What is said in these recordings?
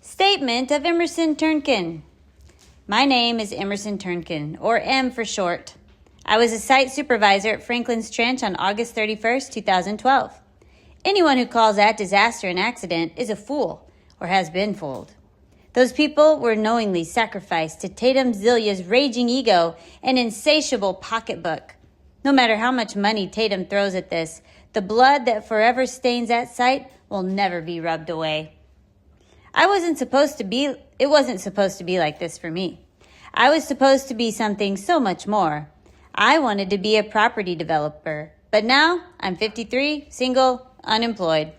Statement of Emerson Turnkin. My name is Emerson Turnkin, or M for short. I was a site supervisor at Franklin's Trench on August 31st, 2012. Anyone who calls that disaster an accident is a fool, or has been fooled. Those people were knowingly sacrificed to Tatum Zilia's raging ego and insatiable pocketbook. No matter how much money Tatum throws at this, the blood that forever stains that site will never be rubbed away. It wasn't supposed to be like this for me. I was supposed to be something so much more. I wanted to be a property developer, but now I'm 53, single, unemployed.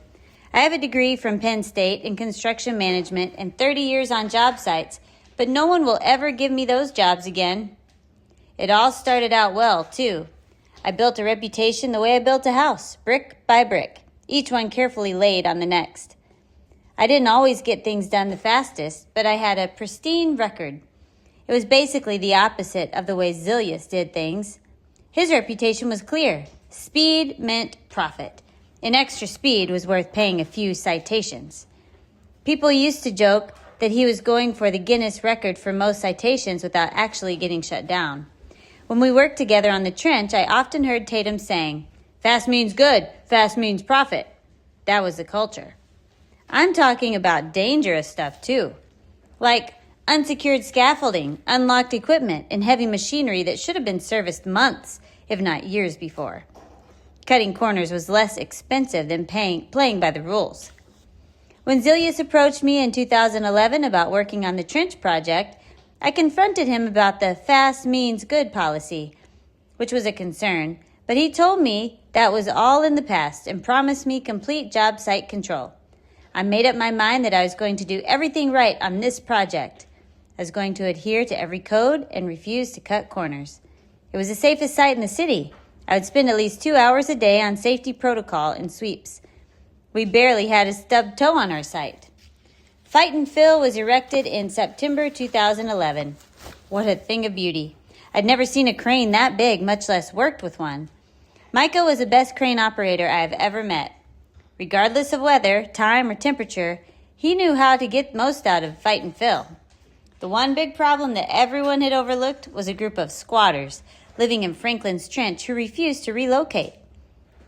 I have a degree from Penn State in construction management and 30 years on job sites, but no one will ever give me those jobs again. It all started out well, too. I built a reputation the way I built a house, brick by brick, each one carefully laid on the next. I didn't always get things done the fastest, but I had a pristine record. It was basically the opposite of the way Zilius did things. His reputation was clear. Speed meant profit. And extra speed was worth paying a few citations. People used to joke that he was going for the Guinness record for most citations without actually getting shut down. When we worked together on the trench, I often heard Tatum saying, "Fast means good, fast means profit." That was the culture. I'm talking about dangerous stuff, too, like unsecured scaffolding, unlocked equipment, and heavy machinery that should have been serviced months, if not years before. Cutting corners was less expensive than playing by the rules. When Zilius approached me in 2011 about working on the trench project, I confronted him about the fast means good policy, which was a concern, but he told me that was all in the past and promised me complete job site control. I made up my mind that I was going to do everything right on this project. I was going to adhere to every code and refuse to cut corners. It was the safest site in the city. I would spend at least 2 hours a day on safety protocol and sweeps. We barely had a stubbed toe on our site. Fight and Fill was erected in September 2011. What a thing of beauty. I'd never seen a crane that big, much less worked with one. Micah was the best crane operator I have ever met. Regardless of weather, time, or temperature, he knew how to get most out of Fight and Fill. The one big problem that everyone had overlooked was a group of squatters living in Franklin's Trench who refused to relocate.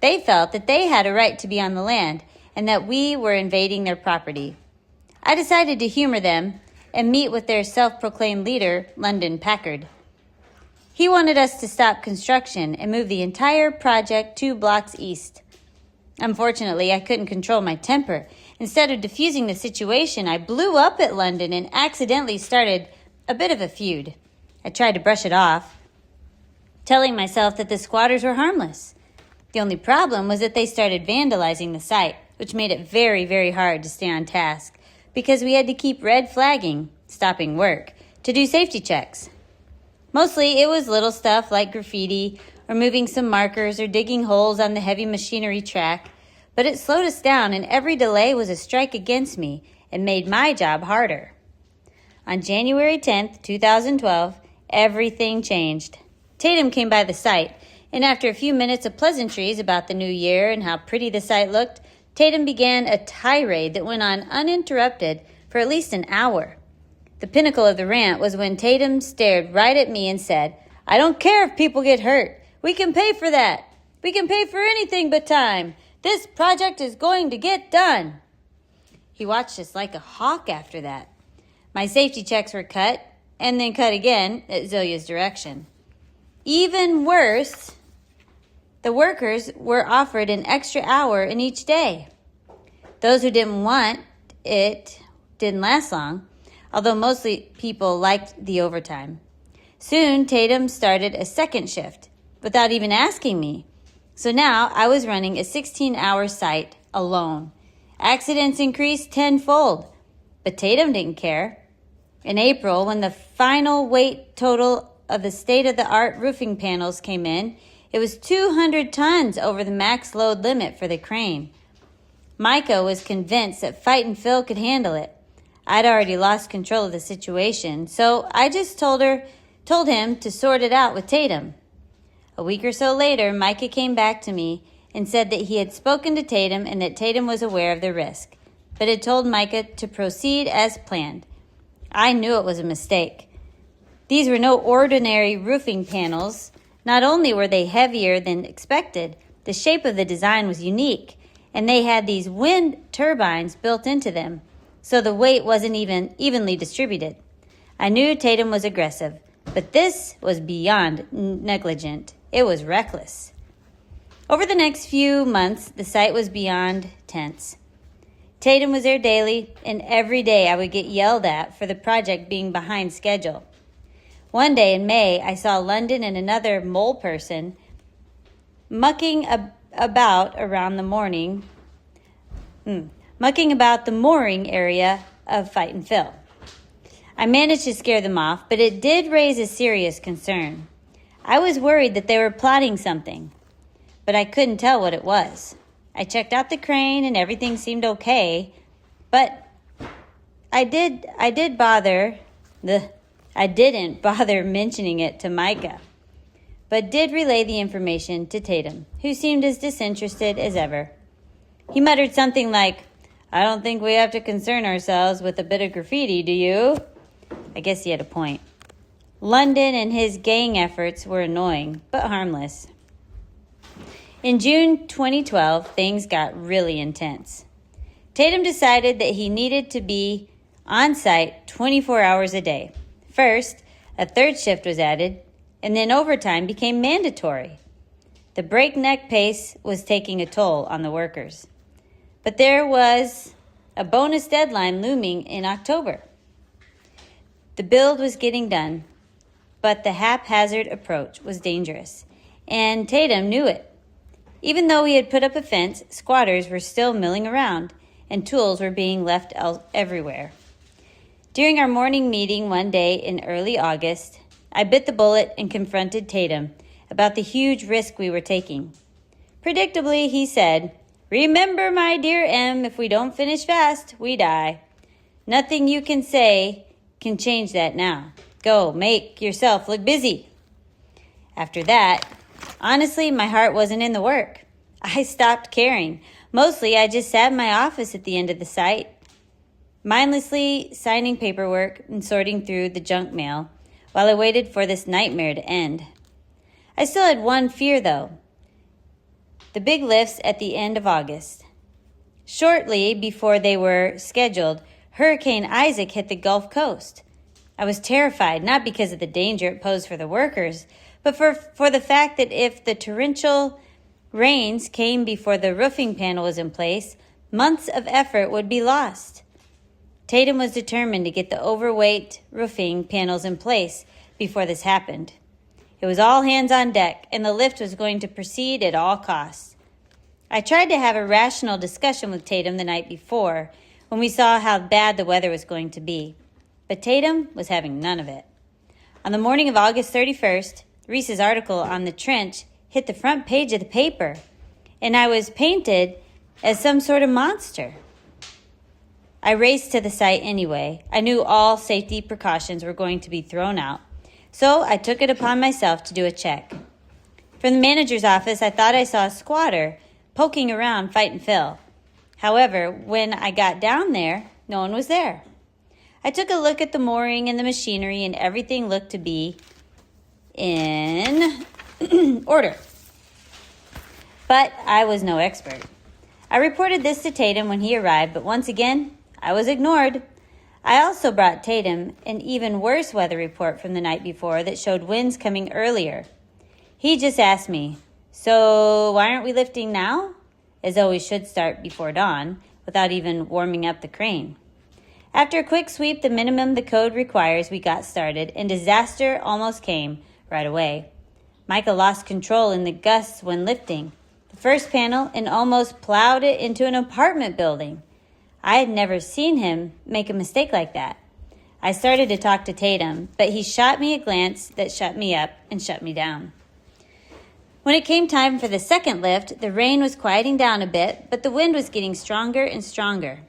They felt that they had a right to be on the land and that we were invading their property. I decided to humor them and meet with their self-proclaimed leader, London Packard. He wanted us to stop construction and move the entire project 2 blocks east. Unfortunately, I couldn't control my temper. Instead of diffusing the situation, I blew up at London and accidentally started a bit of a feud. I tried to brush it off, telling myself that the squatters were harmless. The only problem was that they started vandalizing the site, which made it very, very hard to stay on task because we had to keep red flagging, stopping work, to do safety checks. Mostly it was little stuff like graffiti or moving some markers or digging holes on the heavy machinery track, but it slowed us down and every delay was a strike against me and made my job harder. On January 10th, 2012, everything changed. Tatum came by the site, and after a few minutes of pleasantries about the new year and how pretty the site looked, Tatum began a tirade that went on uninterrupted for at least an hour. The pinnacle of the rant was when Tatum stared right at me and said, "I don't care if people get hurt. We can pay for that. We can pay for anything but time. This project is going to get done." He watched us like a hawk after that. My safety checks were cut, and then cut again at Zilia's direction. Even worse, the workers were offered an extra hour in each day. Those who didn't want it didn't last long, although mostly people liked the overtime. Soon, Tatum started a second shift without even asking me. So now I was running a 16-hour site alone. Accidents increased tenfold, but Tatum didn't care. In April, when the final weight total of the state-of-the-art roofing panels came in, it was 200 tons over the max load limit for the crane. Micah was convinced that Fight and Fill could handle it. I'd already lost control of the situation, so I just told him to sort it out with Tatum. A week or so later, Micah came back to me and said that he had spoken to Tatum and that Tatum was aware of the risk, but it told Micah to proceed as planned. I knew it was a mistake. These were no ordinary roofing panels. Not only were they heavier than expected, the shape of the design was unique, and they had these wind turbines built into them, so the weight wasn't even evenly distributed. I knew Tatum was aggressive, but this was beyond negligent. It was reckless. Over the next few months, the site was beyond tense. Tatum was there daily, and every day I would get yelled at for the project being behind schedule. One day in May, I saw London and another mole person mucking about the mooring area of Fight and Fill. I managed to scare them off, but it did raise a serious concern. I was worried that they were plotting something, but I couldn't tell what it was. I checked out the crane and everything seemed okay, but I didn't bother mentioning it to Micah, but did relay the information to Tatum, who seemed as disinterested as ever. He muttered something like, "I don't think we have to concern ourselves with a bit of graffiti, do you?" I guess he had a point. London and his gang efforts were annoying, but harmless. In June 2012, things got really intense. Tatum decided that he needed to be on site 24 hours a day. First, a third shift was added, and then overtime became mandatory. The breakneck pace was taking a toll on the workers. But there was a bonus deadline looming in October. The build was getting done, but the haphazard approach was dangerous, and Tatum knew it. Even though he had put up a fence, squatters were still milling around, and tools were being left everywhere. During our morning meeting one day in early August, I bit the bullet and confronted Tatum about the huge risk we were taking. Predictably, he said, "Remember, my dear M, if we don't finish fast, we die. Nothing you can say can change that now. Go, make yourself look busy." After that, honestly, my heart wasn't in the work. I stopped caring. Mostly, I just sat in my office at the end of the site, mindlessly signing paperwork and sorting through the junk mail while I waited for this nightmare to end. I still had one fear, though: the big lifts at the end of August. Shortly before they were scheduled, Hurricane Isaac hit the Gulf Coast. I was terrified, not because of the danger it posed for the workers, but for the fact that if the torrential rains came before the roofing panel was in place, months of effort would be lost. Tatum was determined to get the overweight roofing panels in place before this happened. It was all hands on deck, and the lift was going to proceed at all costs. I tried to have a rational discussion with Tatum the night before, when we saw how bad the weather was going to be, but Tatum was having none of it. On the morning of August 31st, Reese's article on the trench hit the front page of the paper, and I was painted as some sort of monster. I raced to the site anyway. I knew all safety precautions were going to be thrown out, so I took it upon myself to do a check. From the manager's office, I thought I saw a squatter poking around Fight and Fill. However, when I got down there, no one was there. I took a look at the mooring and the machinery, and everything looked to be in order. But I was no expert. I reported this to Tatum when he arrived, but once again, I was ignored. I also brought Tatum an even worse weather report from the night before that showed winds coming earlier. He just asked me, "So why aren't we lifting now?" As though we should start before dawn, without even warming up the crane. After a quick sweep, the minimum the code requires, we got started, and disaster almost came right away. Micah lost control in the gusts when lifting the first panel and almost plowed it into an apartment building. I had never seen him make a mistake like that. I started to talk to Tatum, but he shot me a glance that shut me up and shut me down. When it came time for the second lift, the rain was quieting down a bit, but the wind was getting stronger and stronger.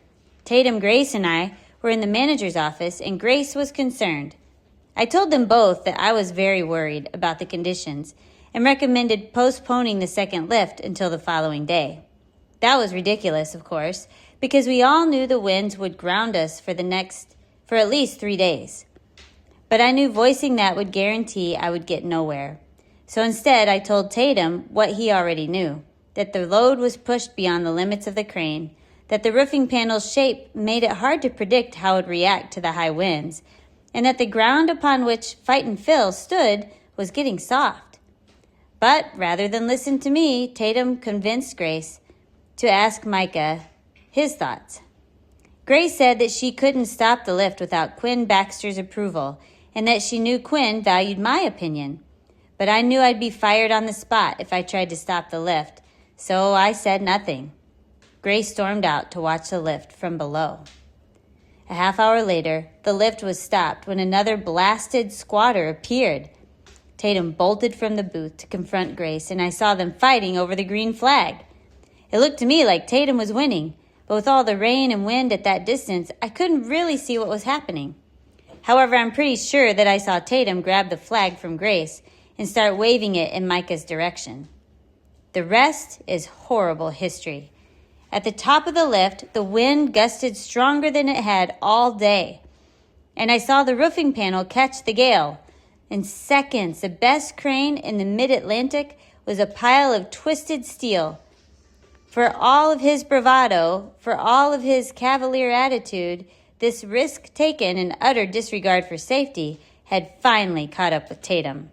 Tatum, Grace, and I were in the manager's office, and Grace was concerned. I told them both that I was very worried about the conditions and recommended postponing the second lift until the following day. That was ridiculous, of course, because we all knew the winds would ground us for at least 3 days. But I knew voicing that would guarantee I would get nowhere. So instead, I told Tatum what he already knew, that the load was pushed beyond the limits of the crane, that the roofing panel's shape made it hard to predict how it would react to the high winds, and that the ground upon which Fightin' Phil stood was getting soft. But rather than listen to me, Tatum convinced Grace to ask Micah his thoughts. Grace said that she couldn't stop the lift without Quinn Baxter's approval, and that she knew Quinn valued my opinion. But I knew I'd be fired on the spot if I tried to stop the lift, so I said nothing. Grace stormed out to watch the lift from below. A half hour later, the lift was stopped when another blasted squatter appeared. Tatum bolted from the booth to confront Grace, and I saw them fighting over the green flag. It looked to me like Tatum was winning, but with all the rain and wind at that distance, I couldn't really see what was happening. However, I'm pretty sure that I saw Tatum grab the flag from Grace and start waving it in Micah's direction. The rest is horrible history. At the top of the lift, the wind gusted stronger than it had all day, and I saw the roofing panel catch the gale. In seconds, the best crane in the mid-Atlantic was a pile of twisted steel. For all of his bravado, for all of his cavalier attitude, this risk taken and utter disregard for safety had finally caught up with Tatum.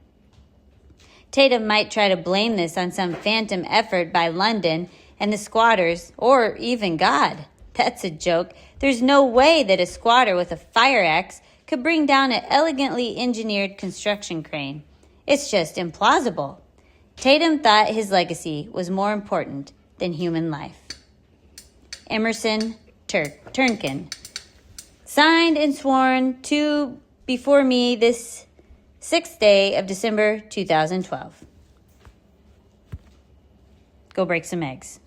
Tatum might try to blame this on some phantom effort by London and the squatters, or even God. That's a joke. There's no way that a squatter with a fire axe could bring down an elegantly engineered construction crane. It's just implausible. Tatum thought his legacy was more important than human life. Emerson Turnkin. Signed and sworn to before me this 6th day of December 2012. Go break some eggs.